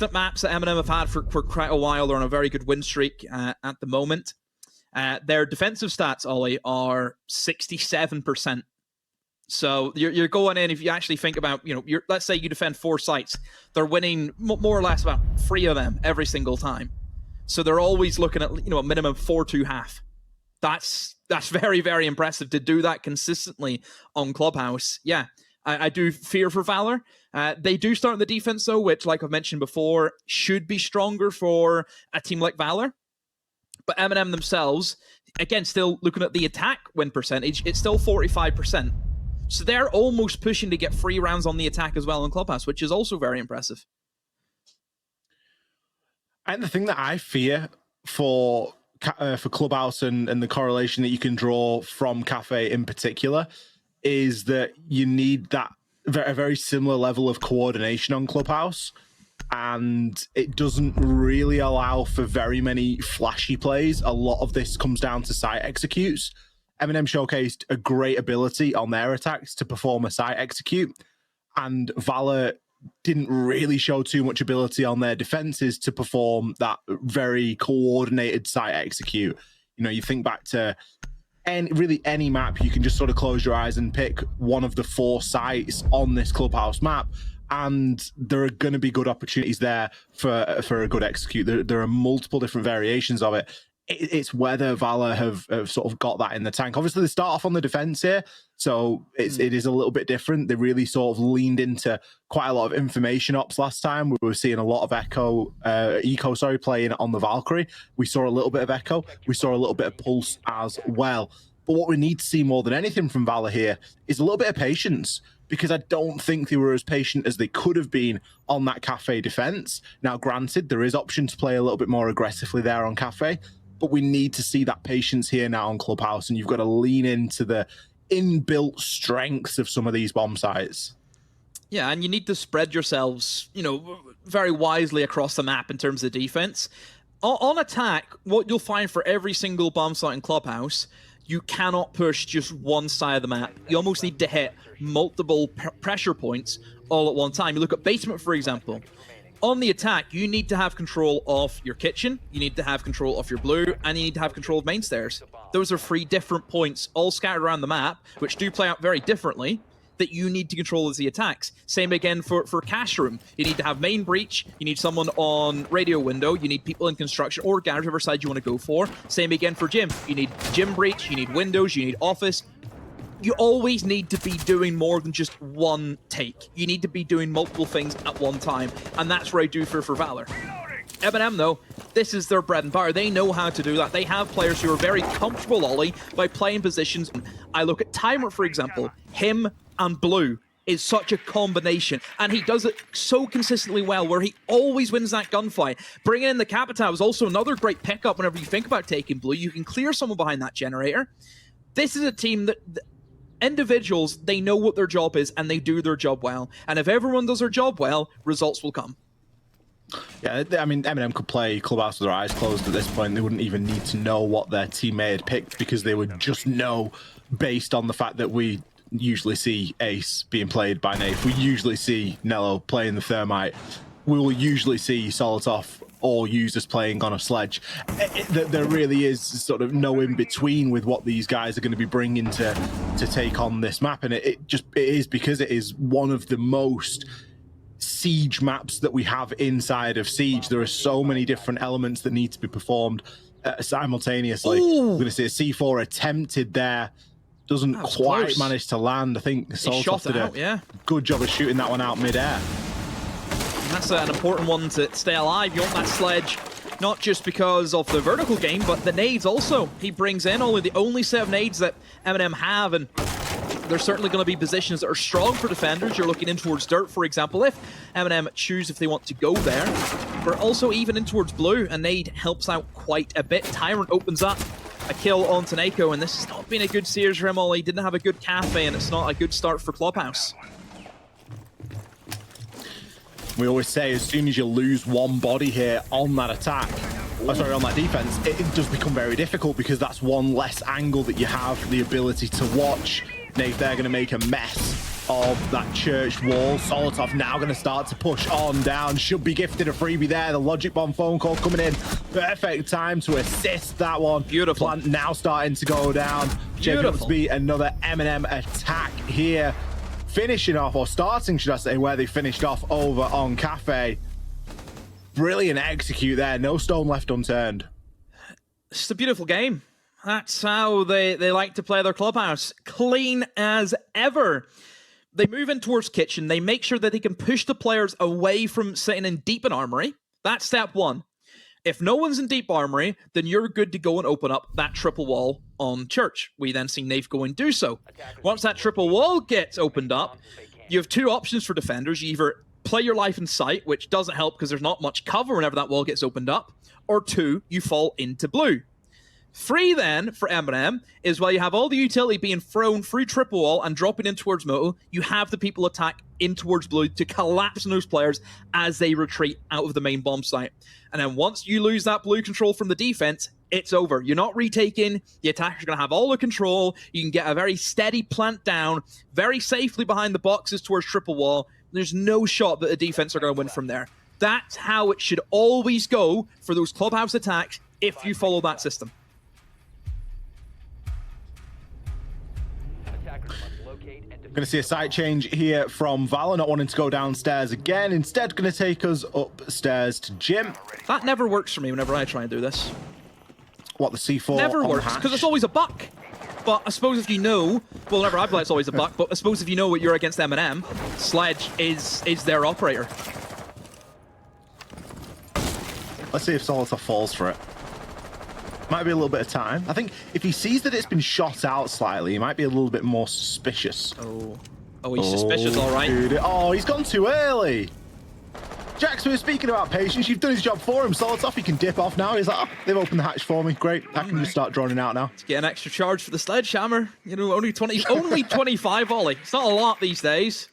consistent maps that MNM have had for quite a while. They're on a very good win streak at the moment. Their defensive stats, Ollie, are 67%. So you're going in, if you actually think about, let's say you defend 4 sites, they're winning more or less about 3 of them every single time. So they're always looking at, a minimum 4-2-1/2. That's very, very impressive to do that consistently on Clubhouse. Yeah, I do fear for Valor. They do start in the defense, though, which, like I've mentioned before, should be stronger for a team like Valor. But MNM themselves, again, still looking at the attack win percentage, it's still 45%. So they're almost pushing to get 3 rounds on the attack as well in Clubhouse, which is also very impressive. And the thing that I fear for Clubhouse and the correlation that you can draw from Cafe in particular is that you need that a very similar level of coordination on Clubhouse, and it doesn't really allow for very many flashy plays. A lot of this comes down to site executes. MNM showcased a great ability on their attacks to perform a site execute, and Valor didn't really show too much ability on their defenses to perform that very coordinated site execute. You think back to any map, you can just sort of close your eyes and pick one of the 4 sites on this Clubhouse map, and there are going to be good opportunities there for a good execute. There are multiple different variations of it. It's whether Valor have sort of got that in the tank. Obviously, they start off on the defense here, so it is a little bit different. They really sort of leaned into quite a lot of information ops last time. We were seeing a lot of Eco playing on the Valkyrie. We saw a little bit of Echo. We saw a little bit of Pulse as well. But what we need to see more than anything from Valor here is a little bit of patience, because I don't think they were as patient as they could have been on that Cafe defense. Now, granted, there is option to play a little bit more aggressively there on Cafe, but we need to see that patience here now on Clubhouse, and you've got to lean into the inbuilt strengths of some of these bomb sites. Yeah, and you need to spread yourselves, very wisely across the map in terms of defense. On attack, what you'll find for every single bomb site in Clubhouse, you cannot push just one side of the map. You almost need to hit multiple pressure points all at one time. You look at basement, for example. On the attack, you need to have control of your kitchen, you need to have control of your blue, and you need to have control of main stairs. Those are 3 different points all scattered around the map, which do play out very differently, that you need to control as the attacks. Same again for cash room. You need to have main breach, you need someone on radio window, you need people in construction or garage, whatever side you want to go for. Same again for gym. You need gym breach, you need windows, you need office. You always need to be doing more than just one take. You need to be doing multiple things at one time, and that's where I do fear for Valor. MNM, though, this is their bread and butter. They know how to do that. They have players who are very comfortable, Ollie, by playing positions. I look at Tyrant, for example. Him and Blue is such a combination, and he does it so consistently well, where he always wins that gunfight. Bringing in the Capitao is also another great pickup whenever you think about taking Blue. You can clear someone behind that generator. This is a team that... individuals, they know what their job is, and they do their job well. And if everyone does their job well, results will come. Yeah, I mean, MNM could play Clubhouse with their eyes closed at this point. They wouldn't even need to know what their teammate had picked, because they would just know, based on the fact that we usually see Ace being played by Nath. We usually see Nello playing the Thermite. We will usually see Solotov or users playing on a sledge. There really is sort of no in between with what these guys are going to be bringing to take on this map, and it is because it is one of the most Siege maps that we have inside of Siege. There are so many different elements that need to be performed simultaneously. Ooh. We're going to see a C4 attempted there. Doesn't quite close. manage to land. I think Solotov did a good job of shooting that one out mid-air. That's an important one to stay alive. You want that sledge, not just because of the vertical game, but the nades also. He brings in only the only set of nades that MNM have, and there's certainly going to be positions that are strong for defenders. You're looking in towards dirt, for example, if MNM choose if they want to go there. But also even in towards blue, a nade helps out quite a bit. Tyrant opens up a kill on Taneko, and this has not been a good series for him. He didn't have a good cafe, and it's not a good start for Clubhouse. We always say, as soon as you lose one body here on that attack, on that defense, it does become very difficult, because that's one less angle that you have the ability to watch. Nate, they're going to make a mess of that church wall. Solotov now going to start to push on down. Should be gifted a freebie there. The Logic Bomb phone call coming in. Perfect time to assist that one. Beautiful. Plant now starting to go down. Jacobs be another MNM attack here. Finishing off, or starting, should I say, where they finished off over on Cafe. Brilliant execute there. No stone left unturned. It's a beautiful game. That's how they like to play their clubhouse. Clean as ever. They move in towards kitchen. They make sure that they can push the players away from sitting in deep in armory. That's step one. If no one's in deep armory, then you're good to go and open up that triple wall on church. We then see Nave go and do so. Once that triple wall gets opened up, you have two options for defenders. You either play your life in sight, which doesn't help because there's not much cover whenever that wall gets opened up, or two, you fall into blue. 3 then, for MNM, is while you have all the utility being thrown through triple wall and dropping in towards Moto, you have the people attack in towards blue to collapse on those players as they retreat out of the main bomb site. And then once you lose that blue control from the defense, it's over. You're not retaking. The attacker's going to have all the control. You can get a very steady plant down, very safely behind the boxes towards triple wall. There's no shot that the defense are going to win from there. That's how it should always go for those clubhouse attacks if you follow that system. Going to see a site change here from Valor, not wanting to go downstairs again. Instead, going to take us upstairs to Jim. That never works for me whenever I try and do this. What, the C4? Never works, because it's always a buck. But I suppose if you know, well, whenever I play, it's always a buck, but I suppose if you know what you're against MNM, Sledge is their operator. Let's see if Solotov falls for it. Might be a little bit of time. I think if he sees that it's been shot out slightly, he might be a little bit more suspicious. Oh, he's suspicious, all right. Dude. Oh, he's gone too early. Jackson was speaking about patience. You've done his job for him. Solotov, he can dip off now. He's like, oh, they've opened the hatch for me. Great. I can just start droning out now. Let's get an extra charge for the sledgehammer. You know, only 25 volley. It's not a lot these days.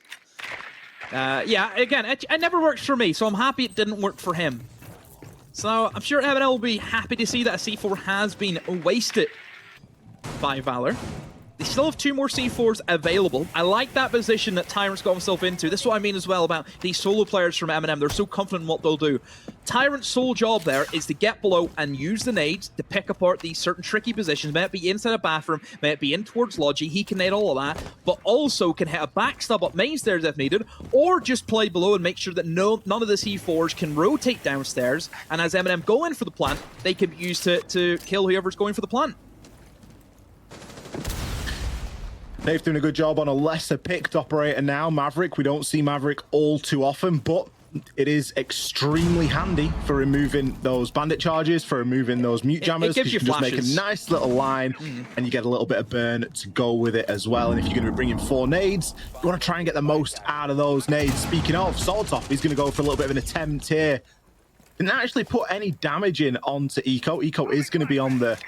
Yeah, again, it never works for me, so I'm happy it didn't work for him. So I'm sure MNM will be happy to see that a C4 has been wasted by Valor. They still have 2 more C4s available. I like that position that Tyrant's got himself into. This is what I mean as well about these solo players from MNM. They're so confident in what they'll do. Tyrant's sole job there is to get below and use the nades to pick apart these certain tricky positions. May it be inside a bathroom, may it be in towards Logi. He can nade all of that, but also can hit a backstab up main stairs if needed, or just play below and make sure that none of the C4s can rotate downstairs. And as MNM go in for the plant, they can be used to kill whoever's going for the plant. They've done a good job on a lesser picked operator now, Maverick. We don't see Maverick all too often, but it is extremely handy for removing those bandit charges, for removing those mute jammers. It gives you can just make a flashes. nice little line, and you get a little bit of burn to go with it as well. And if you're going to be bringing 4 nades, you want to try and get the most out of those nades. Speaking of, Solotov, he's going to go for a little bit of an attempt here. Didn't actually put any damage in onto Eco. Eco is going to be on the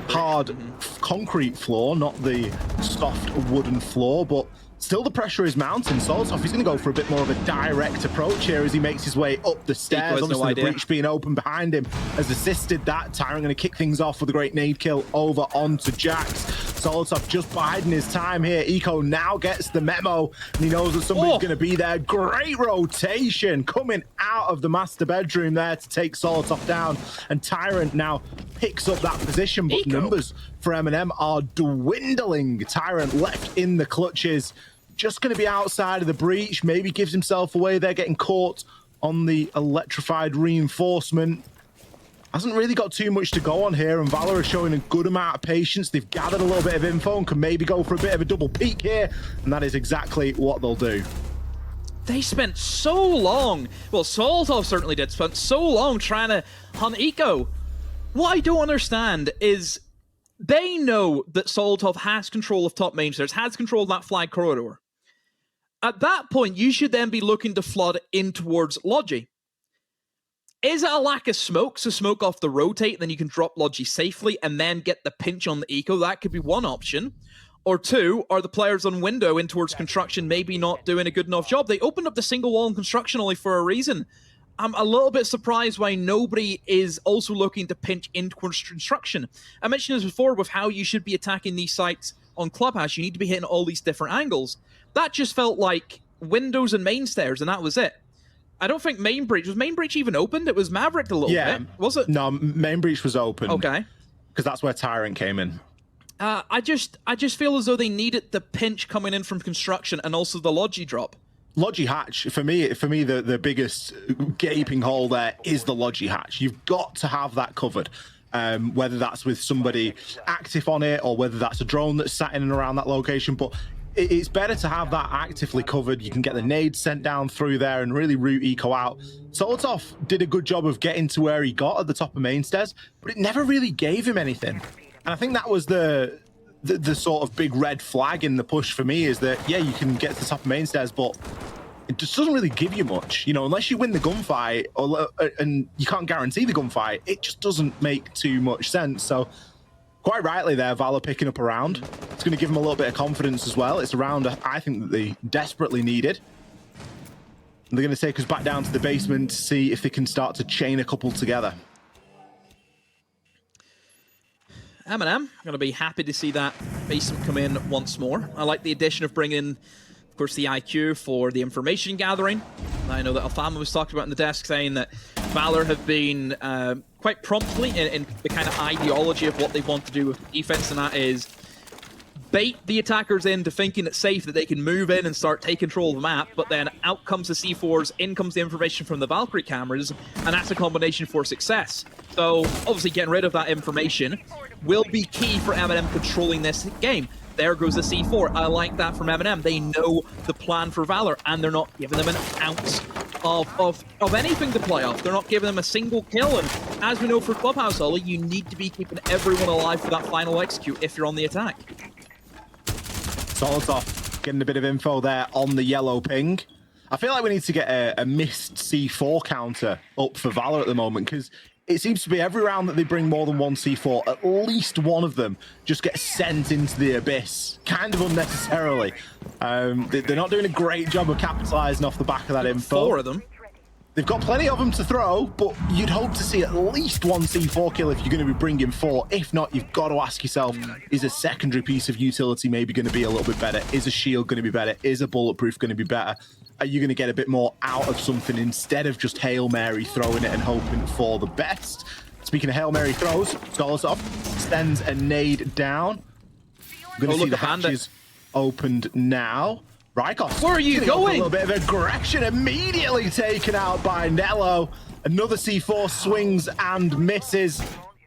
hard concrete floor, not the soft wooden floor, but still the pressure is mounting. Solotov, he's going to go for a bit more of a direct approach here as he makes his way up the stairs. Obviously, the breach being open behind him has assisted that. Tyrant going to kick things off with a great nade kill over onto Jax. Solotov just biding his time here. Eco now gets the memo, and he knows that somebody's going to be there. Great rotation coming out of the master bedroom there to take Solotov down, and Tyrant now picks up that position, but numbers for MNM are dwindling. Tyrant left in the clutches, just going to be outside of the breach, maybe gives himself away there, getting caught on the electrified reinforcement. Hasn't really got too much to go on here, and Valor are showing a good amount of patience. They've gathered a little bit of info and can maybe go for a bit of a double peek here, and that is exactly what they'll do. They spent so long, well, Solotov certainly did, spent so long trying to hunt Eco. What I don't understand is they know that Solotov has control of top main stairs, has control of that flag corridor. At that point, you should then be looking to flood in towards Logi. Is it a lack of smoke, so smoke off the rotate, then you can drop Logi safely and then get the pinch on the Eco? That could be one option. Or 2, are the players on window in towards construction maybe not doing a good enough job? They opened up the single wall in construction only for a reason. I'm a little bit surprised why nobody is also looking to pinch in towards construction. I mentioned this before with how you should be attacking these sites on Clubhouse. You need to be hitting all these different angles. that just felt like windows and main stairs, and that was it. I don't think main breach, was main breach even opened? It was Maverick a little bit, was it? No, main breach was open. Okay. Because that's where Tyrant came in. I just feel as though they needed the pinch coming in from construction and also the Logi drop. Logi hatch, for me, the biggest gaping hole there is the Logi hatch. You've got to have that covered. Whether that's with somebody active on it or whether that's a drone that's sat in and around that location. But it's better to have that actively covered. You can get the nades sent down through there and really root eco out. Solotov did a good job of getting to where he got at the top of main stairs, but it never really gave him anything. And I think that was the sort of big red flag in the push for me, is that, yeah, you can get to the top of main stairs, but it just doesn't really give you much. You know, unless you win the gunfight, and you can't guarantee the gunfight, it just doesn't make too much sense. So quite rightly there, Valor picking up a round. It's going to give them a little bit of confidence as well. It's a round I think that they desperately needed. And they're going to take us back down to the basement to see if they can start to chain a couple together. MNM, going to be happy to see that basement come in once more. I like the addition of bringing in, of course, the IQ for the information gathering. I know that Alfama was talking about in the desk, saying that Valor have been quite promptly in the kind of ideology of what they want to do with defense, and that is bait the attackers into thinking it's safe, that they can move in and start take control of the map, but then out comes the C4s, in comes the information from the Valkyrie cameras, and that's a combination for success. So obviously getting rid of that information will be key for MNM controlling this game. There goes the C4. I like that from MNM. They know the plan for Valor, and they're not giving them an ounce of anything to play off. They're not giving them a single kill, and as we know for Clubhouse, Ollie, you need to be keeping everyone alive for that final execute if you're on the attack. Solotov getting a bit of info there on the yellow ping. I feel like we need to get a missed C4 counter up for Valor at the moment, because it seems to be every round that they bring more than one C4, at least one of them just gets sent into the abyss, kind of unnecessarily. They're not doing a great job of capitalizing off the back of that info. 4 of them. They've got plenty of them to throw, but you'd hope to see at least one C4 kill if you're going to be bringing 4. If not, you've got to ask yourself, is a secondary piece of utility maybe going to be a little bit better? Is a shield going to be better? Is a bulletproof going to be better? Are you going to get a bit more out of something instead of just Hail Mary throwing it and hoping for the best? Speaking of Hail Mary throws, Solosov sends a nade down. We're going to see the hatches opened now. Rykos, where are you going? A little bit of aggression, immediately taken out by Nello. Another C4 swings and misses,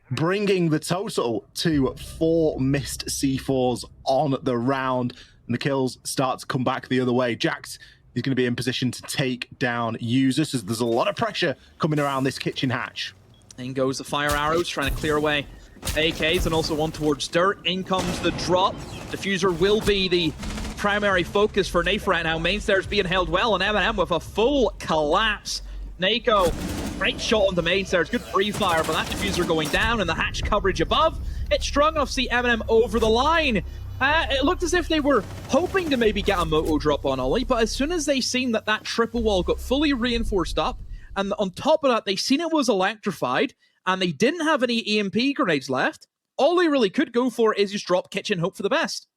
bringing the total to 4 missed C4s on the round. And the kills start to come back the other way. Jax is going to be in position to take down users, as there's a lot of pressure coming around this kitchen hatch. In goes the fire arrows, trying to clear away AKs, and also one towards dirt. In comes the drop. Diffuser will be the primary focus for Nafe right now. Main stairs being held well, and MNM with a full collapse. Nako, great shot on the main stairs, good free fire, but that diffuser going down, and the hatch coverage above, it's strong enough to see MNM over the line. It looked as if they were hoping to maybe get a moto drop on Ollie, but as soon as they seen that that triple wall got fully reinforced up, and on top of that, they seen it was electrified, and they didn't have any EMP grenades left, all they really could go for is just drop kitchen, hope for the best.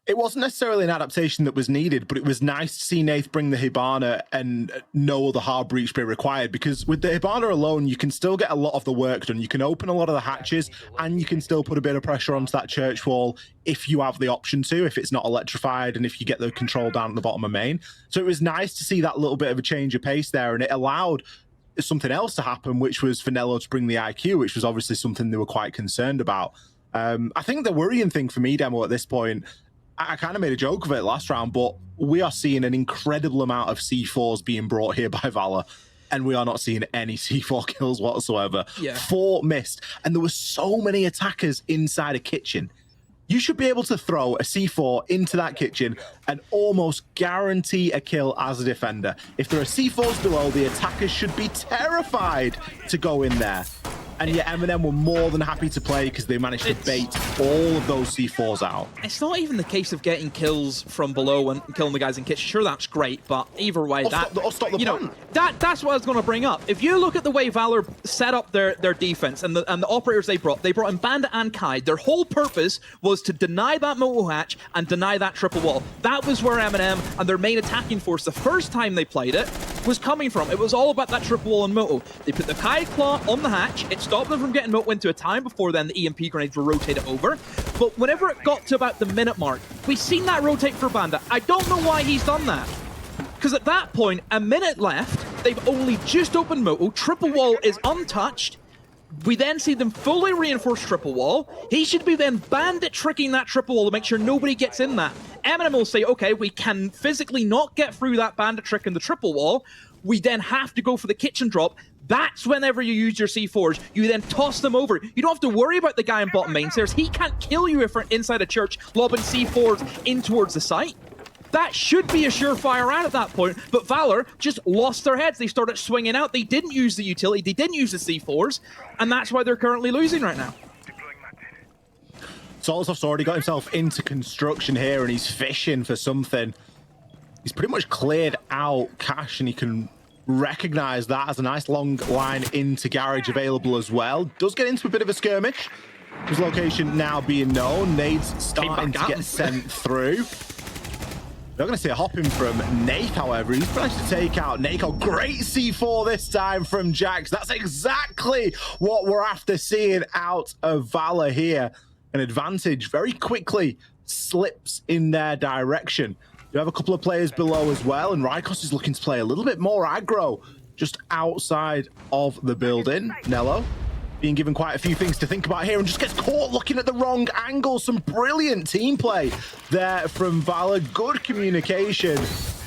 It wasn't necessarily an adaptation that was needed, but it was nice to see Nath bring the Hibana and no other hard breach be required, because with the Hibana alone, you can still get a lot of the work done. You can open a lot of the hatches, and you can still put a bit of pressure onto that church wall if you have the option to, if it's not electrified, and if you get the control down at the bottom of main. So it was nice to see that little bit of a change of pace there, and it allowed something else to happen, which was for Nello to bring the IQ, which was obviously something they were quite concerned about. I think the worrying thing for me, Demo, at this point, I kind of made a joke of it last round, but we are seeing an incredible amount of C4s being brought here by Valor, and we are not seeing any C4 kills whatsoever. Yeah. 4 missed, and there were so many attackers inside a kitchen. You should be able to throw a C4 into that kitchen and almost guarantee a kill as a defender. If there are C4s below, the attackers should be terrified to go in there. And yet MNM were more than happy to play because they managed to bait all of those C4s out. It's not even the case of getting kills from below and killing the guys in kitchen. Sure, that's great, but either way, that's what I was going to bring up. If you look at the way Valor set up their defense and the operators they brought in Bandit and Kai, their whole purpose was to deny that moto hatch and deny that triple wall. That was where MNM and their main attacking force, the first time they played it, was coming from. It was all about that triple wall and moto. They put the Kai Claw on the hatch. It stopped them from getting moto into a time. Before then, the EMP grenades were rotated over. But whenever it got to about the minute mark, we've seen that rotate for Bandit. I don't know why he's done that. Because at that point, a minute left, they've only just opened moto. Triple wall is untouched. We then see them fully reinforce triple wall. He should be then Bandit tricking that triple wall to make sure nobody gets in that. MNM will say, okay, we can physically not get through that Bandit trick in the triple wall. We then have to go for the kitchen drop. That's whenever you use your C4s, you then toss them over. You don't have to worry about the guy in bottom main stairs. He can't kill you if you're inside a church lobbing C4s in towards the site. That should be a surefire round at that point, but Valor just lost their heads. They started swinging out. They didn't use the utility. They didn't use the C4s, and that's why they're currently losing right now. Solotov's already got himself into construction here, and he's fishing for something. He's pretty much cleared out cash, and he can recognize that as a nice long line into garage available as well. Does get into a bit of a skirmish. His location now being known. Nades starting to get sent through. They're going to see a hop in from Nate, however. He's managed to take out Nako. Great C4 this time from Jax. That's exactly what we're after seeing out of Valor here. An advantage very quickly slips in their direction. You have a couple of players below as well, and Rykos is looking to play a little bit more aggro just outside of the building. Nello being given quite a few things to think about here and just gets caught looking at the wrong angle. Some brilliant team play there from Valor. Good communication.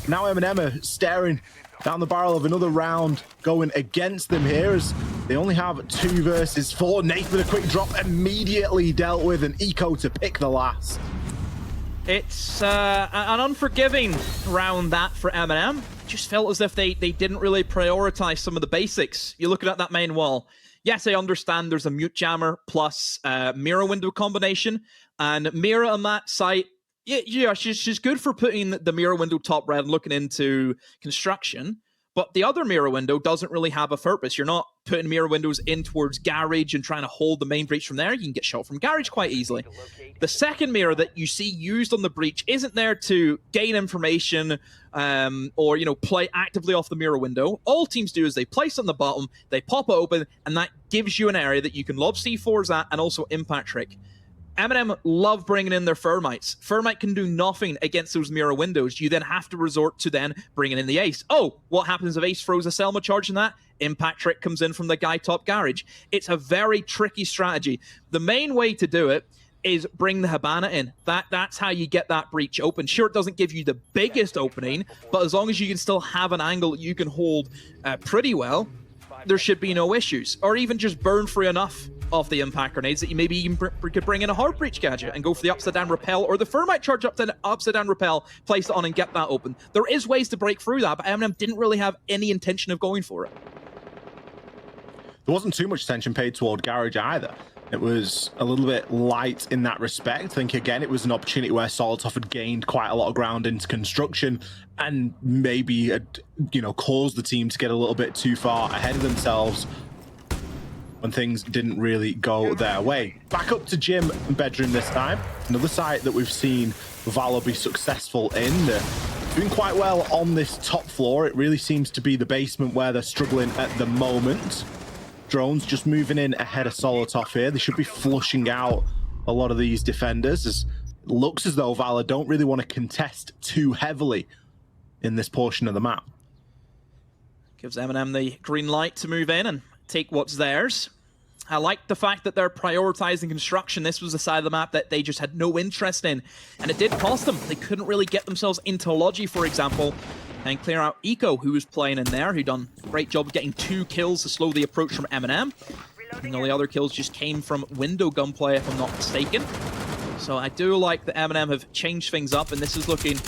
Now MNM are staring down the barrel of another round going against them here as they only have 2 versus 4. Nate with a quick drop immediately dealt with, and Eco to pick the last. It's an unforgiving round that for MNM. Just felt as if they didn't really prioritize some of the basics. You're looking at that main wall. Yes, I understand there's a mute jammer plus mirror window combination, and Mira on that site, yeah, she's good for putting the mirror window top red and looking into construction, but the other mirror window doesn't really have a purpose. You're not putting mirror windows in towards garage and trying to hold the main breach from there. You can get shot from garage quite easily. The second mirror that you see used on the breach isn't there to gain information or, play actively off the mirror window. All teams do is they place on the bottom, they pop it open, and that gives you an area that you can lob C4s at and also impact trick. MNM love bringing in their Thermites. Thermite can do nothing against those mirror windows. You then have to resort to then bringing in the Ace. Oh, what happens if Ace throws a Selma charge in that? Impact trick comes in from the guy top garage. It's a very tricky strategy. The main way to do it is bring the Habana in. That's how you get that breach open. Sure, it doesn't give you the biggest opening, but as long as you can still have an angle that you can hold pretty well, there should be no issues. Or even just burn through enough of the impact grenades that you maybe even could bring in a hard breach gadget and go for the upside down repel, or the Thermite charge upside down repel, place it on and get that open. There is ways to break through that, but MNM didn't really have any intention of going for it. There wasn't too much attention paid toward garage either. It was a little bit light in that respect. I think, again, it was an opportunity where Solotov had gained quite a lot of ground into construction and maybe had, caused the team to get a little bit too far ahead of themselves when things didn't really go their way. Back up to gym and bedroom this time. Another site that we've seen Valor be successful in. They're doing quite well on this top floor. It really seems to be the basement where they're struggling at the moment. Drones just moving in ahead of Solotov here. They should be flushing out a lot of these defenders, as it looks as though Valor don't really want to contest too heavily in this portion of the map. Gives MNM the green light to move in and take what's theirs. I like the fact that they're prioritizing construction. This was a side of the map that they just had no interest in, and it did cost them. They couldn't really get themselves into Logi, for example, and clear out Eco, who was playing in there, who done a great job of getting 2 kills to slow the approach from MNM. And all the other kills just came from window gunplay, if I'm not mistaken. So I do like that MNM have changed things up, and this is looking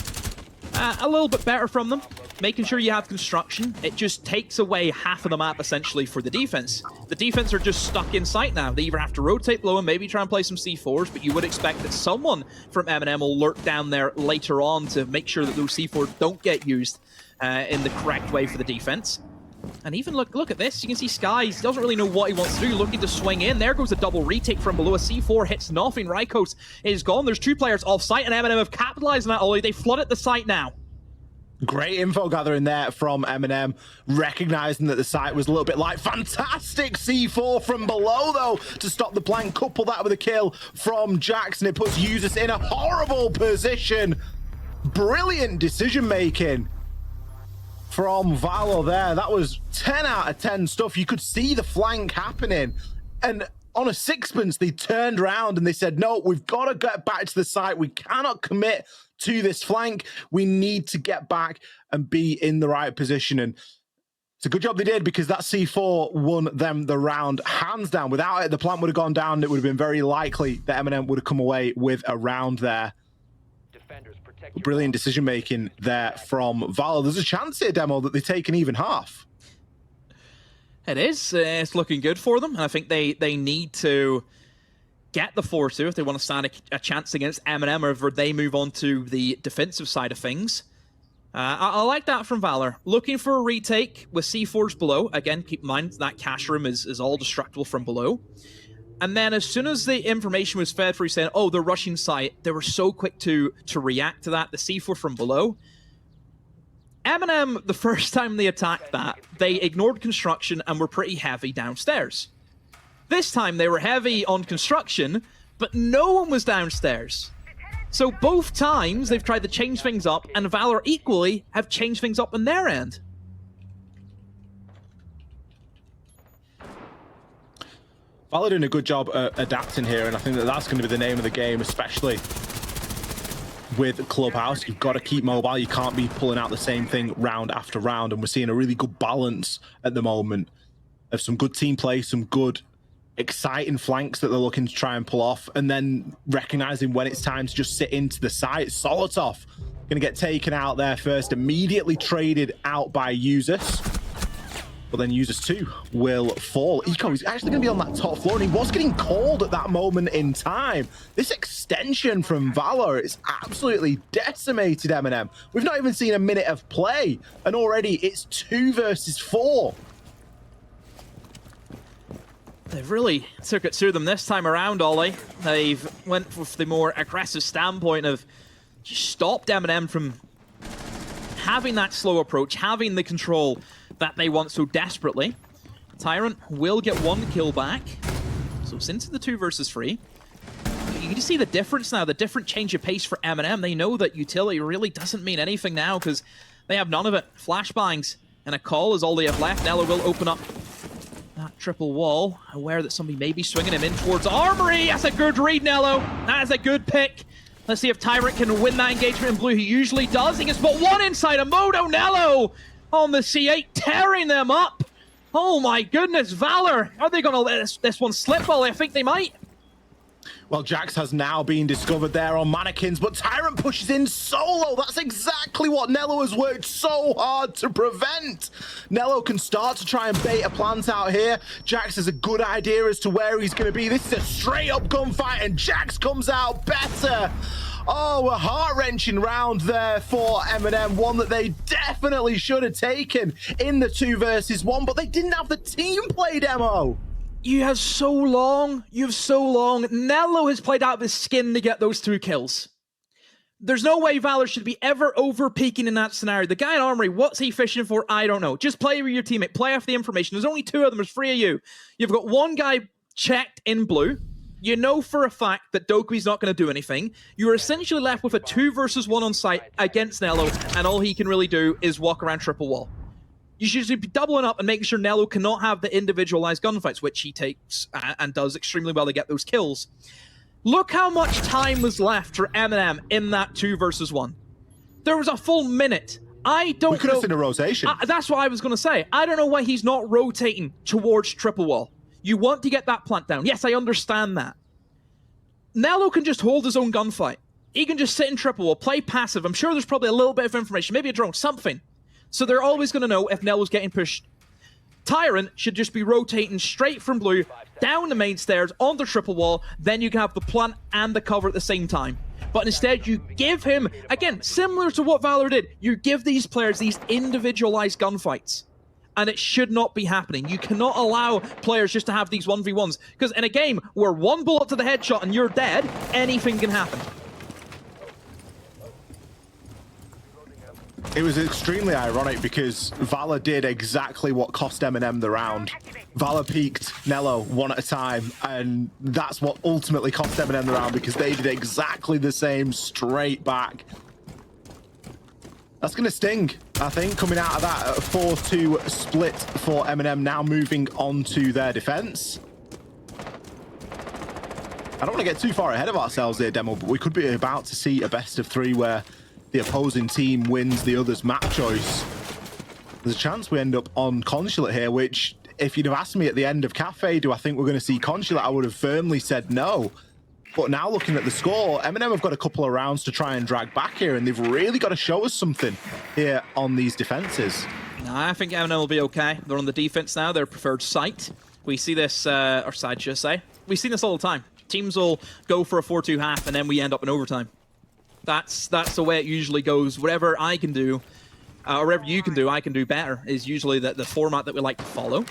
a little bit better from them. making sure you have construction, it just takes away half of the map, essentially, for the defense. The defense are just stuck in sight now. They either have to rotate below and maybe try and play some C4s, but you would expect that someone from MNM will lurk down there later on to make sure that those C4s don't get used in the correct way for the defense. And even look at this, you can see Skies doesn't really know what he wants to do, looking to swing in. There goes a double retake from below. A C4 hits nothing. Rykos is gone. There's 2 players off site, and MNM have capitalized on that, Ollie. They flooded the site now. Great info gathering there from MNM, recognizing that the site was a little bit light. Fantastic C4 from below, though, to stop the plank. Couple that with a kill from Jackson. It puts users in a horrible position. Brilliant decision-making from Valor there. That was 10 out of 10 stuff. You could see the flank happening. And on a sixpence, they turned around and they said, no, we've got to get back to the site. We cannot commit to this flank. We need to get back and be in the right position. And it's a good job they did, because that C4 won them the round hands down. Without it, the plant would have gone down. It would have been very likely that MNM would have come away with a round there. Brilliant decision making there from Valor. There's a chance here, Demo, that they take an even half. It is. It's looking good for them. And I think they need to get the 4-2 if they want to stand a chance against MNM, or if they move on to the defensive side of things. I like that from Valor. Looking for a retake with C4s below. Again, keep in mind that cash room is all destructible from below. And then as soon as the information was fed through saying, oh, they're rushing site, they were so quick to react to that. The C4 from below. MNM, the first time they attacked that, they ignored construction and were pretty heavy downstairs. This time they were heavy on construction, but no one was downstairs. So both times they've tried to change things up, and Valor equally have changed things up on their end. Valor doing a good job adapting here, and I think that that's going to be the name of the game, especially with Clubhouse. You've got to keep mobile. You can't be pulling out the same thing round after round, and we're seeing a really good balance at the moment of some good team play, some good exciting flanks that they're looking to try and pull off, and then recognizing when it's time to just sit into the site. Solotov going to get taken out there first, immediately traded out by Users. But then Users 2 will fall. Eco is actually going to be on that top floor, and he was getting called at that moment in time. This extension from Valor is absolutely decimated MNM. We've not even seen a minute of play, and already it's 2 versus 4. They've really took it to them this time around, Ollie. They've went with the more aggressive standpoint of just stopped MNM from having that slow approach, having the control that they want so desperately. Tyrant will get 1 kill back. So it's into the 2 versus 3. You can just see the difference now, the different change of pace for MNM. They know that utility really doesn't mean anything now because they have none of it. Flashbangs and a call is all they have left. Nello will open up that triple wall, aware that somebody may be swinging him in towards Armory. That's a good read, Nello. That is a good pick. Let's see if Tyrant can win that engagement in blue. He usually does. He gets but 1 inside a Moto. Nello on the C8, tearing them up. Oh my goodness, Valor. Are they going to let this one slip, Ollie? I think they might. Well, Jax has now been discovered there on mannequins, but Tyrant pushes in solo. That's exactly what Nello has worked so hard to prevent. Nello can start to try and bait a plant out here. Jax has a good idea as to where he's going to be. This is a straight-up gunfight, and Jax comes out better. Oh, a heart-wrenching round there for MNM. One that they definitely should have taken in the 2 versus 1, but they didn't have the team play demo. You have so long. Nello has played out of his skin to get those 2 kills. There's no way Valor should be ever over-peaking in that scenario. The guy in Armory, what's he fishing for? I don't know. Just play with your teammate. Play off the information. There's only 2 of them. There's 3 of you. You've got 1 guy checked in blue. You know for a fact that Dokui's not going to do anything. You're essentially left with a 2 versus 1 on site against Nello, and all he can really do is walk around triple wall. You should be doubling up and making sure Nello cannot have the individualized gunfights, which he takes and does extremely well to get those kills. Look how much time was left for MNM in that 2 versus 1. There was a full minute. I don't know. We could have seen a rotation. That's what I was going to say. I don't know why he's not rotating towards triple wall. You want to get that plant down. Yes, I understand that. Nello can just hold his own gunfight. He can just sit in triple wall, play passive. I'm sure there's probably a little bit of information, maybe a drone, something So they're always going to know if Nell was getting pushed. Tyrant should just be rotating straight from blue, down the main stairs, on the triple wall, then you can have the plant and the cover at the same time. But instead, you give him, again, similar to what Valor did, you give these players these individualized gunfights. And it should not be happening. You cannot allow players just to have these 1v1s. Because in a game where one bullet to the headshot and you're dead, anything can happen. It was extremely ironic because Valor did exactly what cost MNM the round. Valor peaked Nello one at a time, and that's what ultimately cost MNM the round because they did exactly the same straight back. That's going to sting, I think, coming out of that 4-2 split for MNM, now moving on to their defense. I don't want to get too far ahead of ourselves here, Demo, but we could be about to see a best of 3 where the opposing team wins the other's map choice. There's a chance we end up on Consulate here, which, if you'd have asked me at the end of Cafe, do I think we're going to see Consulate, I would have firmly said no. But now looking at the score, MNM have got a couple of rounds to try and drag back here, and they've really got to show us something here on these defenses. No, I think MNM will be okay. They're on the defense now, their preferred site. We see this, or side, should I say. We see this all the time. Teams will go for a 4-2 half, and then we end up in overtime. That's the way it usually goes. Whatever I can do, or whatever you can do, I can do better, is usually the format that we like to follow.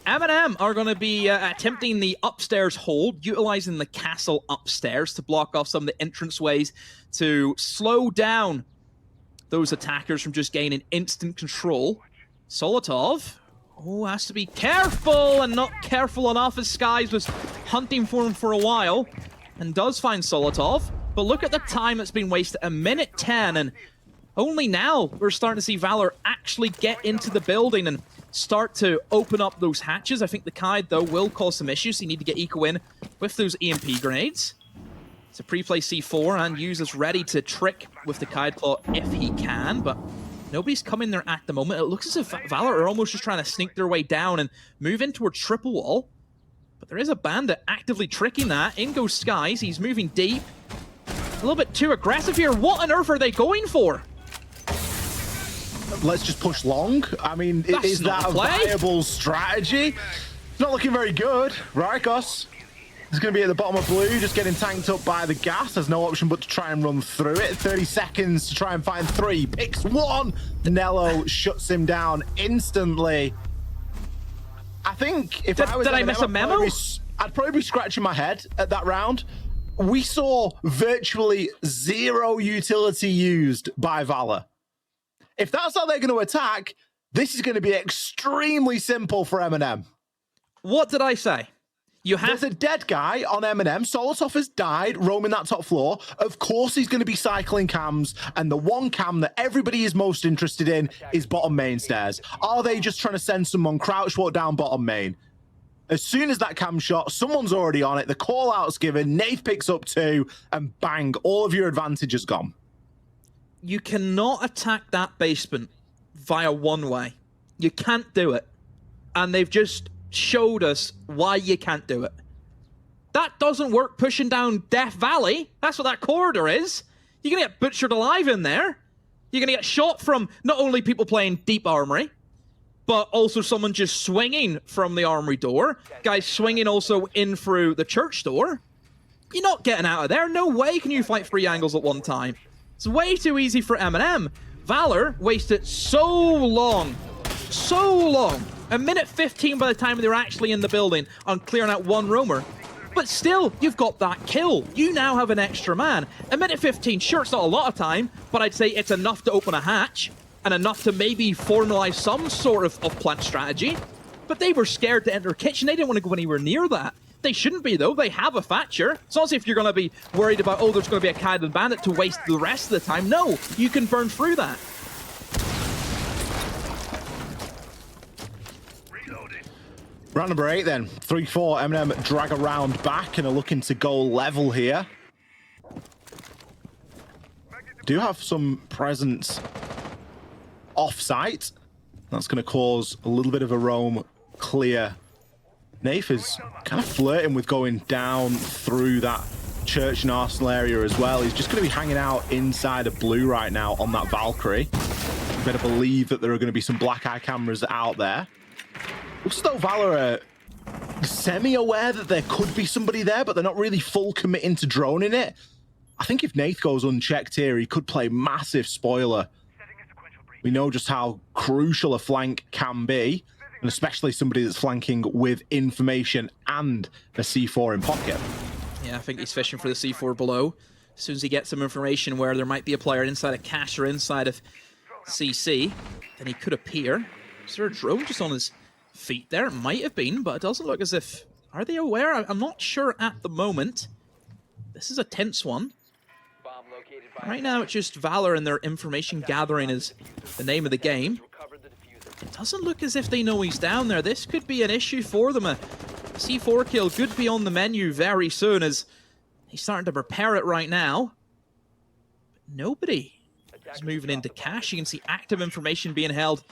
MNM are going to be attempting the upstairs hold, utilizing the castle upstairs to block off some of the entranceways to slow down those attackers from just gaining instant control. Solotov, has to be careful, and not careful enough as Skies was hunting for him for a while, and does find Solotov. But look at the time that's been wasted, 1:10, and only now we're starting to see Valor actually get into the building and start to open up those hatches. I think the Kaid, though, will cause some issues, so you need to get Eco in with those EMP grenades. It's a pre-play C4, and Yuza's ready to trick with the Kaid Claw if he can, but nobody's coming there at the moment. It looks as if Valor are almost just trying to sneak their way down and move into a triple wall. But there is a bandit actively tricking that. In goes Skies, he's moving deep. A little bit too aggressive here. What on earth are they going for? Let's just push long. I mean, is that a viable strategy? It's not looking very good. Rykos is going to be at the bottom of blue, just getting tanked up by the gas. There's no option but to try and run through it. 30 seconds to try and find 3. Picks 1. Nello shuts him down instantly. I think if I was did I miss a memo? I'd probably be scratching my head at that round. We saw virtually 0 utility used by Valor. If that's how they're going to attack, this is going to be extremely simple for MNM. What did I say? There's a dead guy on MNM. Solotov has died roaming that top floor. Of course he's going to be cycling cams, and the one cam that everybody is most interested in is bottom main stairs. Are they just trying to send someone crouch walk down bottom main? As soon as that cam shot, someone's already on it. The call out's given. Nath picks up 2, and bang, all of your advantage is gone. You cannot attack that basement via one way. You can't do it. And they've just showed us why you can't do it. That doesn't work pushing down Death Valley. That's what that corridor is. You're going to get butchered alive in there. You're going to get shot from not only people playing Deep Armory, but also someone just swinging from the armory door. Guys swinging also in through the church door. You're not getting out of there. No way can you fight 3 angles at one time. It's way too easy for MNM. Valor wasted so long. 1:15 by the time they were actually in the building on clearing out 1 roamer. But still, you've got that kill. You now have an extra man. 1:15, sure, it's not a lot of time, but I'd say it's enough to open a hatch and enough to maybe formalize some sort of plant strategy. But they were scared to enter kitchen. They didn't want to go anywhere near that. They shouldn't be, though. They have a Thatcher. It's not as if you're going to be worried about, oh, there's going to be a Kaid and Bandit to waste the rest of the time. No, you can burn through that. Round number 8 then. 3-4. MNM drag a round back and are looking to go level here. Do have some presence off-site. That's going to cause a little bit of a roam clear. Nath is kind of flirting with going down through that church and arsenal area as well. He's just going to be hanging out inside of blue right now on that Valkyrie. better believe that there are going to be some black eye cameras out there. Looks as though Valor are semi-aware that there could be somebody there, but they're not really full committing to droning it. I think if Nath goes unchecked here, he could play massive spoiler. We know just how crucial a flank can be, and especially somebody that's flanking with information and a C4 in pocket. Yeah, I think he's fishing for the C4 below. As soon as he gets some information where there might be a player inside of cache or inside of CC, then he could appear. Is there a drone just on his feet there? It might have been, but it doesn't look as if... Are they aware? I'm not sure at the moment. This is a tense one. Right now, it's just Valor and their information gathering is the name of the game. It doesn't look as if they know he's down there. This could be an issue for them. A C4 kill could be on the menu very soon, as he's starting to prepare it right now. But nobody is moving into cache. You can see active information being held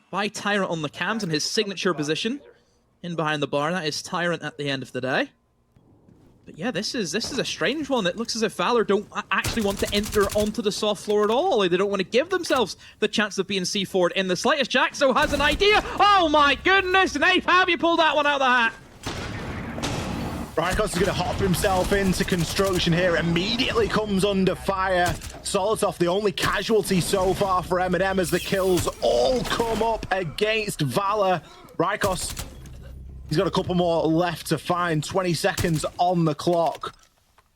by Tyrant on the cams in his signature position. In behind the bar, that is Tyrant at the end of the day. But yeah, this is a strange one. It looks as if Valor don't actually want to enter onto the soft floor at all. They don't want to give themselves the chance of being C4'd in the slightest. Jaxo has an idea. Oh my goodness, Nath, how have you pulled that one out of the hat? Rykos is going to hop himself into construction here. Immediately comes under fire. Solitov, the only casualty so far for MNM as the kills all come up against Valor. Rykos, he's got a couple more left to find. 20 seconds on the clock.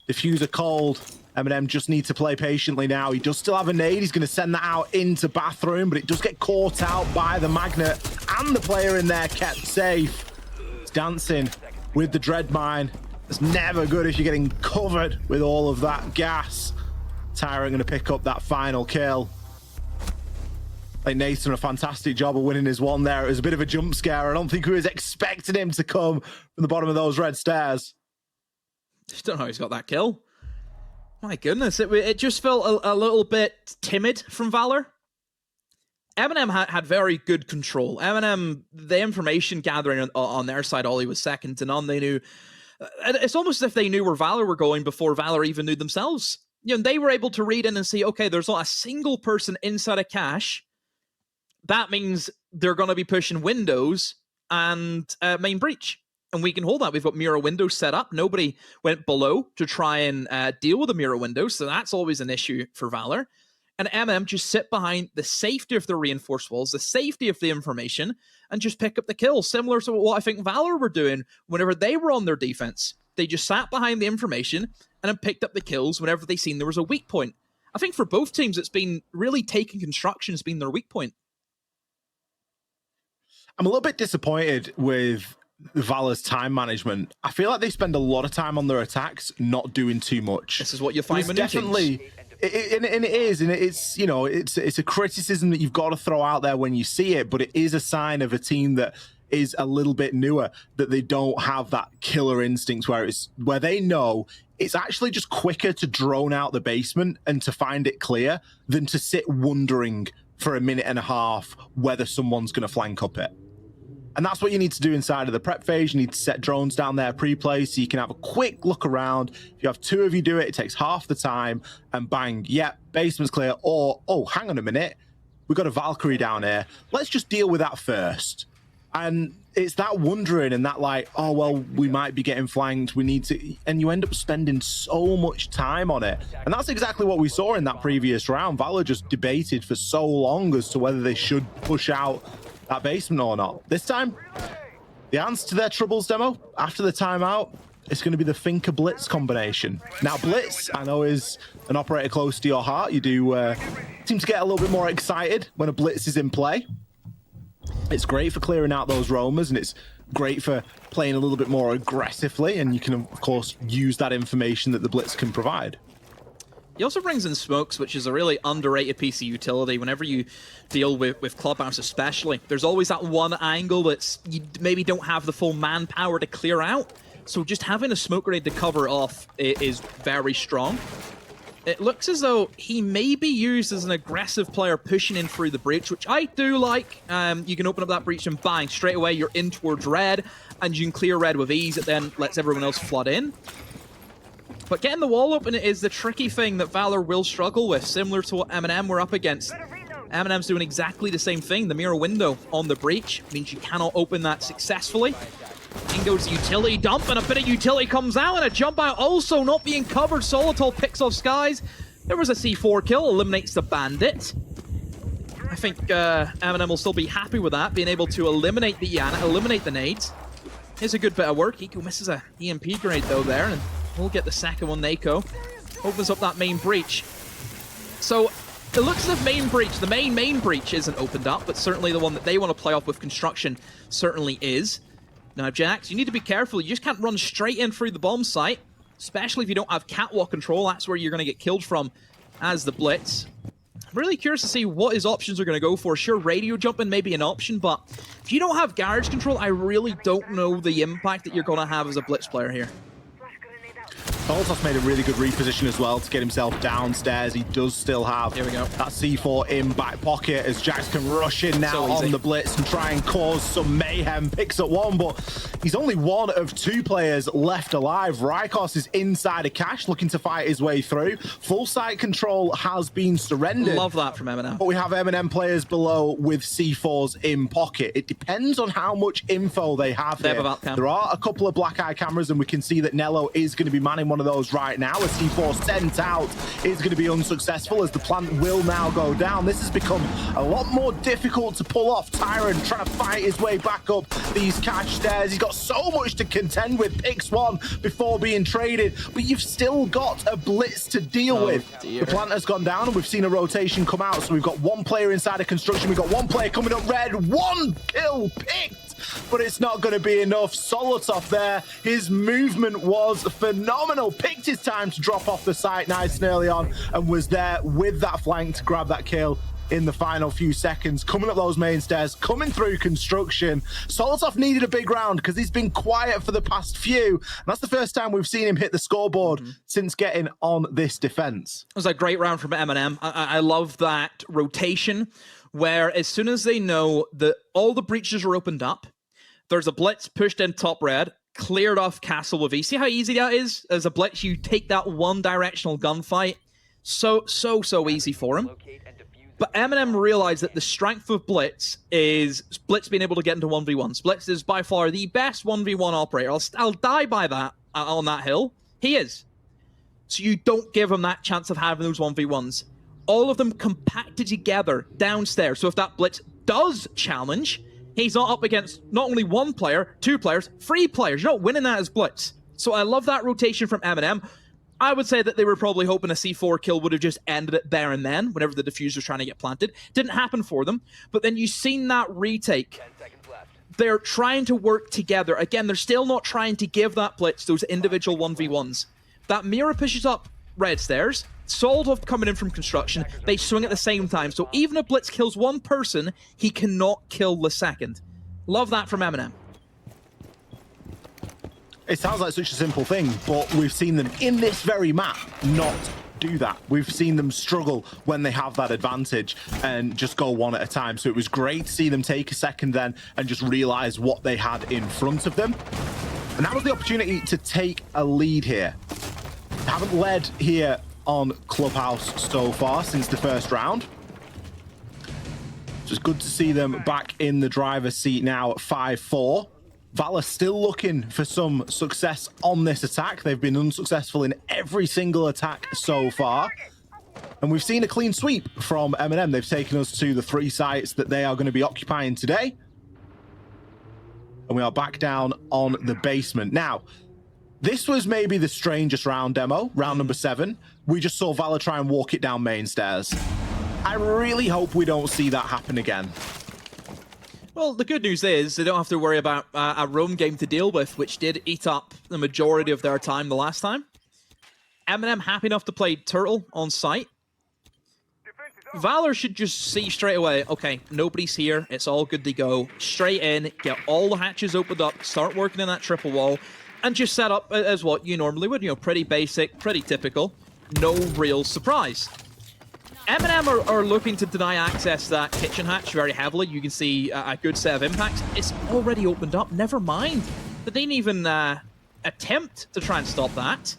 Diffuser cold. MNM just need to play patiently now. He does still have a nade. He's going to send that out into bathroom, but it does get caught out by the magnet, and the player in there kept safe. It's dancing with the dread mine. It's never good if you're getting covered with all of that gas. Tyrant going to pick up that final kill. I think Nate's done a fantastic job of winning his one there. It was a bit of a jump scare. I don't think we was expecting him to come from the bottom of those red stairs. Just don't know how he's got that kill. My goodness, it just felt a little bit timid from Valor. MNM had very good control. MNM, the information gathering on their side, Ollie was second to none. They knew... It's almost as if they knew where Valor were going before Valor even knew themselves. You know, they were able to read in and see, okay, there's not a single person inside a cache. That means they're going to be pushing windows and main breach. And we can hold that. We've got mirror windows set up. Nobody went below to try and deal with the mirror windows, so that's always an issue for Valor. And MM just sit behind the safety of the reinforced walls, the safety of the information, and just pick up the kills, similar to what I think Valor were doing whenever they were on their defense. They just sat behind the information and then picked up the kills whenever they seen there was a weak point. I think for both teams, it's been really taking construction as being their weak point. I'm a little bit disappointed with Valor's time management. I feel like they spend a lot of time on their attacks, not doing too much. This is what you find with definitely teams. And it's, you know, it's a criticism that you've got to throw out there when you see it, but it is a sign of a team that is a little bit newer, that they don't have that killer instinct where they know it's actually just quicker to drone out the basement and to find it clear than to sit wondering for a minute and a half whether someone's going to flank up it. And that's what you need to do inside of the prep phase. You need to set drones down there pre-play so you can have a quick look around. If you have two of you do it, it takes half the time, and bang, yep, basement's clear. Or, oh, hang on a minute, we've got a Valkyrie down here. Let's just deal with that first. And it's that wondering and that like, oh, well, we might be getting flanked. We need to, and you end up spending so much time on it. And that's exactly what we saw in that previous round. Valor just debated for so long as to whether they should push out that basement or not. This time, the answer to their troubles demo after the timeout is going to be the Finker Blitz combination. Now, Blitz, I know, is an operator close to your heart. You do seem to get a little bit more excited when a Blitz is in play. It's great for clearing out those roamers, and it's great for playing a little bit more aggressively, and you can, of course, use that information that the Blitz can provide. He also brings in smokes, which is a really underrated piece of utility. Whenever you deal with Clubhouse especially, there's always that one angle that's you maybe don't have the full manpower to clear out. So just having a smoke grenade to cover off is very strong. It looks as though he may be used as an aggressive player pushing in through the breach, which I do like. You can open up that breach and bang, straight away you're in towards red, and you can clear red with ease. It then lets everyone else flood in. But getting the wall open is the tricky thing that Valor will struggle with, similar to what MNM were up against. MNM's doing exactly the same thing. The mirror window on the breach means you cannot open that successfully. In goes the utility dump, and a bit of utility comes out, and a jump out also not being covered. Solitol picks off Skies. There was a C4 kill, eliminates the bandit. I think MNM will still be happy with that, being able to eliminate the Yana, eliminate the nades. Here's a good bit of work. Eco misses a EMP grenade though there, and we'll get the second one. Nako opens up that main breach. So it looks as if the main breach isn't opened up, but certainly the one that they want to play off with construction certainly is. Now, Jax, you need to be careful. You just can't run straight in through the bomb site, especially if you don't have catwalk control. That's where you're going to get killed from as the Blitz. I'm really curious to see what his options are going to go for. Sure, radio jumping may be an option, but if you don't have garage control, I really don't know the impact that you're going to have as a Blitz player here. Solitol's made a really good reposition as well to get himself downstairs. He does still have Here we go. that C4 in back pocket as Jax can rush in now on the Blitz and try and cause some mayhem. Picks up one, but he's only one of two players left alive. Rykos is inside a cache looking to fight his way through. Full site control has been surrendered. Love that from MNM. But we have MNM players below with C4s in pocket. It depends on how much info they have here. There are a couple of black eye cameras, and we can see that Nello is going to be manning one of those right now. A C4 sent out is going to be unsuccessful as the plant will now go down. This has become a lot more difficult to pull off. Tyrant trying to fight his way back up these cache stairs. He's got so much to contend with. Picks one before being traded, but you've still got a Blitz to deal with. Dear. The plant has gone down, and we've seen a rotation come out. So we've got one player inside of construction. We've got one player coming up red. One kill picked, but it's not going to be enough. Solitov there, his movement was phenomenal. Picked his time to drop off the site nice and early on, and was there with that flank to grab that kill in the final few seconds. Coming up those main stairs, coming through construction. Solitov needed a big round because he's been quiet for the past few, and that's the first time we've seen him hit the scoreboard since getting on this defense. It was a great round from MNM. I love that rotation where as soon as they know that all the breaches are opened up, there's a Blitz pushed in top red, cleared off castle with E. See how easy that is? As a Blitz, you take that one directional gunfight. So easy for him. But MNM realized that the strength of Blitz is Blitz being able to get into 1v1s. Blitz is by far the best 1v1 operator. I'll die by that on that hill. He is. So you don't give him that chance of having those 1v1s. All of them compacted together downstairs. So if that Blitz does challenge, he's not up against not only one player, two players, three players. You're not winning that as Blitz. So I love that rotation from MNM. I would say that they were probably hoping a C4 kill would have just ended it there and then, whenever the diffuser was trying to get planted. Didn't happen for them, but then you've seen that retake. They're trying to work together. Again, they're still not trying to give that Blitz those individual 1v1s. That mirror pushes up red stairs. Solitov coming in from construction. They swing at the same time. So even if Blitz kills one person, he cannot kill the second. Love that from MNM. It sounds like such a simple thing, but we've seen them in this very map not do that. We've seen them struggle when they have that advantage and just go one at a time. So it was great to see them take a second then and just realize what they had in front of them. And that was the opportunity to take a lead here. They haven't led here on Clubhouse so far since the first round. So it's good to see them back in the driver's seat now at 5-4. Valor still looking for some success on this attack. They've been unsuccessful in every single attack so far. And we've seen a clean sweep from MNM. They've taken us to the 3 sites that they are going to be occupying today. And we are back down on the basement. Now, this was maybe the strangest round demo, round number 7. We just saw Valor try and walk it down main stairs. I really hope we don't see that happen again. Well, the good news is they don't have to worry about a roam game to deal with, which did eat up the majority of their time the last time. MNM happy enough to play Turtle on site. Valor should just see straight away, okay, nobody's here, it's all good to go. Straight in, get all the hatches opened up, start working in that triple wall, and just set up as what you normally would, you know, pretty basic, pretty typical, no real surprise. MNM are looking to deny access to that kitchen hatch very heavily. You can see a good set of impacts. It's already opened up, never mind. They didn't even attempt to try and stop that.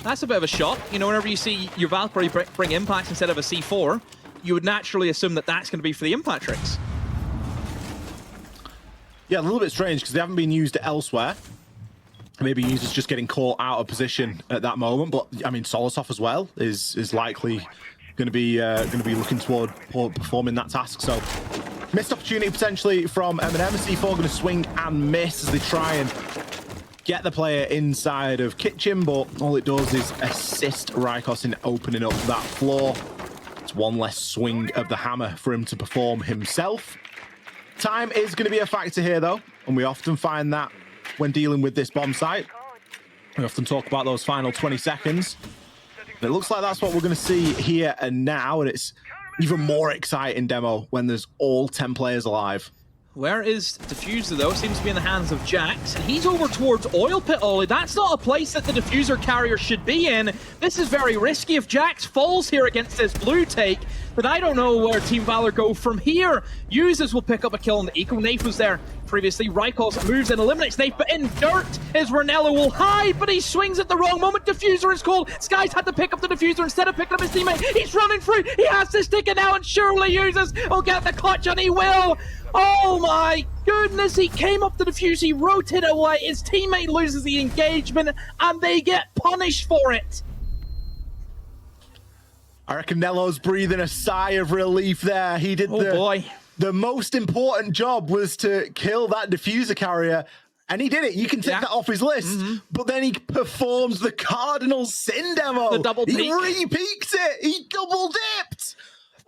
That's a bit of a shot. You know, whenever you see your Valkyrie bring impacts instead of a C4, you would naturally assume that that's going to be for the impact tricks. Yeah, a little bit strange because they haven't been used elsewhere. Maybe users just getting caught out of position at that moment. But I mean, Solosov as well is likely going to be looking toward performing that task. So missed opportunity potentially from MNM. C4 going to swing and miss as they try and get the player inside of Kitchen, but all it does is assist Rykos in opening up that floor. It's one less swing of the hammer for him to perform himself. Time is going to be a factor here, though, and we often find that when dealing with this bomb site. We often talk about those final 20 seconds. And it looks like that's what we're going to see here and now, and it's even more exciting demo when there's all 10 players alive. Where is Diffuser, though? Seems to be in the hands of Jax, and he's over towards Oil Pit, Ollie. That's not a place that the Diffuser carrier should be in. This is very risky. If Jax falls here against this blue take, then I don't know where Team Valor go from here. Users will pick up a kill on the Eco. Nafe was there previously. Rykos moves and eliminates Nafe, but in dirt is Renella will hide, but he swings at the wrong moment. Diffuser is called. Sky's had to pick up the Diffuser instead of picking up his teammate. He's running free. He has to stick it now, and surely Users will get the clutch, and he will. Oh my goodness, he came up to the Diffuse, he rotated away, his teammate loses the engagement, and they get punished for it. I reckon Nello's breathing a sigh of relief there. He did the most important job was to kill that Diffuser carrier, and he did it. You can take that off his list, but then he performs the Cardinal Sin demo. The double peak. He re-peaked it. He double dipped.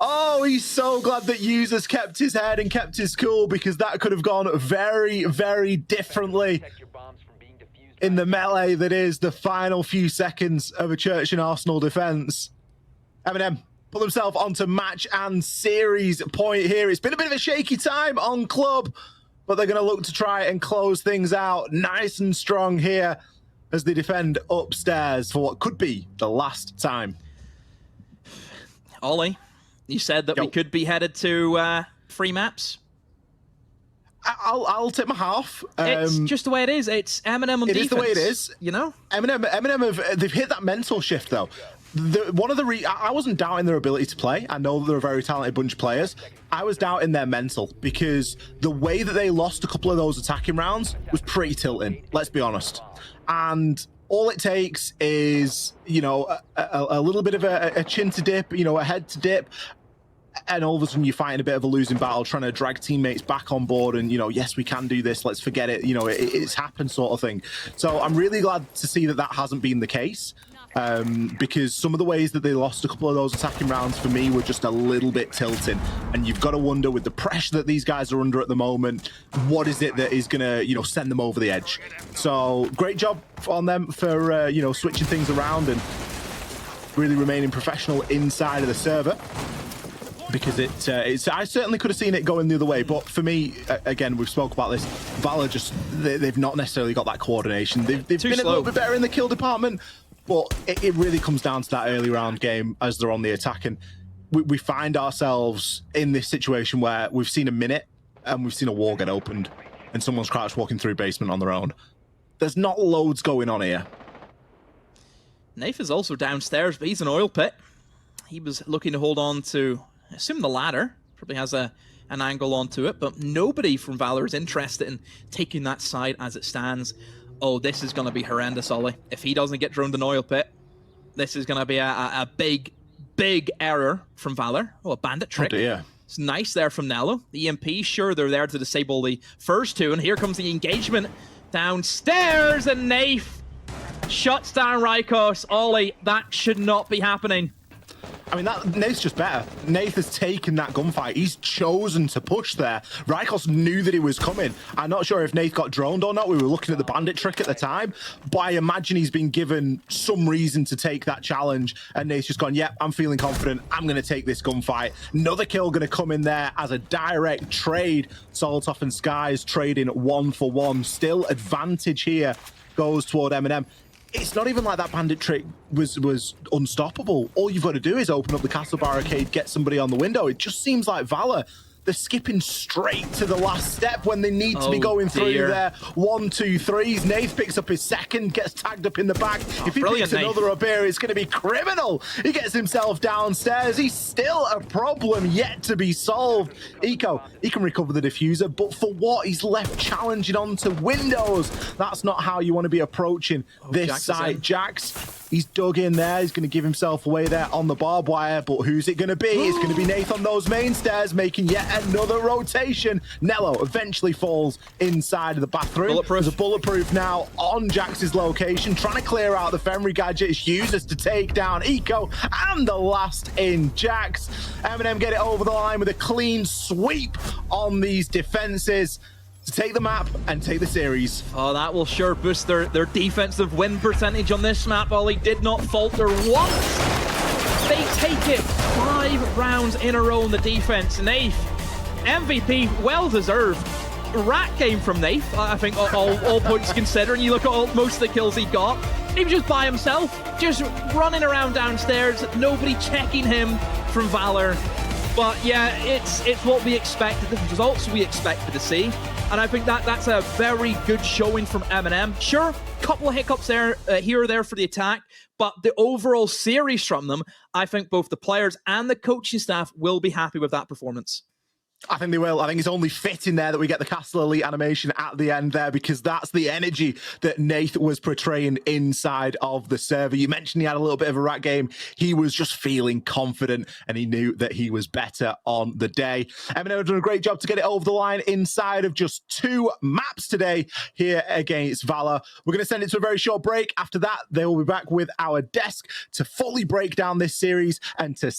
Oh, he's so glad that Users kept his head and kept his cool, because that could have gone very, very differently in the melee that is the final few seconds of a Church and Arsenal defense. MNM put themselves onto match and series point here. It's been a bit of a shaky time on Club, but they're going to look to try and close things out nice and strong here as they defend upstairs for what could be the last time. Ollie, you said that we could be headed to free maps. I'll tip my half. It's just the way it is. It's MNM on defense. It is the way it is. You know? MNM they've hit that mental shift, though. I wasn't doubting their ability to play. I know they're a very talented bunch of players. I was doubting their mental, because the way that they lost a couple of those attacking rounds was pretty tilting, let's be honest. And all it takes is, you know, a little bit of a chin to dip, you know, a head to dip, and all of a sudden you're fighting a bit of a losing battle, trying to drag teammates back on board and, you know, yes, we can do this, let's forget it, you know, it's happened sort of thing. So I'm really glad to see that that hasn't been the case, because some of the ways that they lost a couple of those attacking rounds for me were just a little bit tilting, and you've got to wonder, with the pressure that these guys are under at the moment, what is it that is going to, you know, send them over the edge. So great job on them for, you know, switching things around and really remaining professional inside of the server. Because I certainly could have seen it going the other way, but for me, again, we've spoke about this. Valor they've not necessarily got that coordination. They've been a little bit better in the kill department, but it really comes down to that early round game as they're on the attack, and we find ourselves in this situation where we've seen a minute and we've seen a wall get opened, and someone's crouched walking through basement on their own. There's not loads going on here. Nafe is also downstairs, but he's an Oil Pit. He was looking to hold on to, I assume, the ladder. Probably has an angle onto it, but nobody from Valor is interested in taking that side as it stands. Oh, this is going to be horrendous, Ollie. If he doesn't get droned in Oil Pit, this is going to be a big, big error from Valor. Oh, a bandit trick. Oh, dear. It's nice there from Nello. The EMP, sure, they're there to disable the first two, and here comes the engagement downstairs, and Nafe shuts down Rykos. Ollie, that should not be happening. I mean, Nate's just better. Nate has taken that gunfight. He's chosen to push there. Rykos knew that it was coming. I'm not sure if Nate got droned or not. We were looking at the bandit trick at the time, but I imagine he's been given some reason to take that challenge, and Nate's just gone, yep, I'm feeling confident. I'm going to take this gunfight. Another kill going to come in there as a direct trade. Solotov and Skies trading 1-for-1. Still advantage here goes toward MNM. It's not even like that bandit trick was unstoppable. All you've got to do is open up the castle barricade, get somebody on the window. It just seems like Valor, they're skipping straight to the last step when they need to be going through their 1, 2, 3s. Nath picks up his second, gets tagged up in the back. If he picks another up here, it's going to be criminal. He gets himself downstairs. He's still a problem yet to be solved. Eco, he can recover the diffuser, but for what? He's left challenging onto windows. That's not how you want to be approaching this site. Jax, he's dug in there. He's going to give himself away there on the barbed wire, but who's it going to be? It's going to be Nath on those main stairs, making yet another rotation. Nello eventually falls inside of the bathroom. There's a bulletproof now on Jax's location, trying to clear out the Fenry gadget. It's used to take down Eco, and the last in Jax. MNM get it over the line with a clean sweep on these defenses to take the map and take the series. Oh, that will sure boost their defensive win percentage on this map. Ollie did not falter once. They take it 5 rounds in a row in the defense. Nath, MVP, well deserved. Rat game from Nath, I think, all points considering. You look at most of the kills he got. He was just by himself, just running around downstairs, nobody checking him from Valor. But yeah, it's what we expected, the results we expected to see. And I think that's a very good showing from MNM. Sure, couple of hiccups there, here or there for the attack, but the overall series from them, I think both the players and the coaching staff will be happy with that performance. I think they will. I think it's only fitting there that we get the Castle Elite animation at the end there, because that's the energy that Nath was portraying inside of the server. You mentioned he had a little bit of a rat game. He was just feeling confident, and he knew that he was better on the day. MNM have done a great job to get it over the line inside of just 2 maps today here against Valor. We're going to send it to a very short break. After that, they will be back with our desk to fully break down this series and to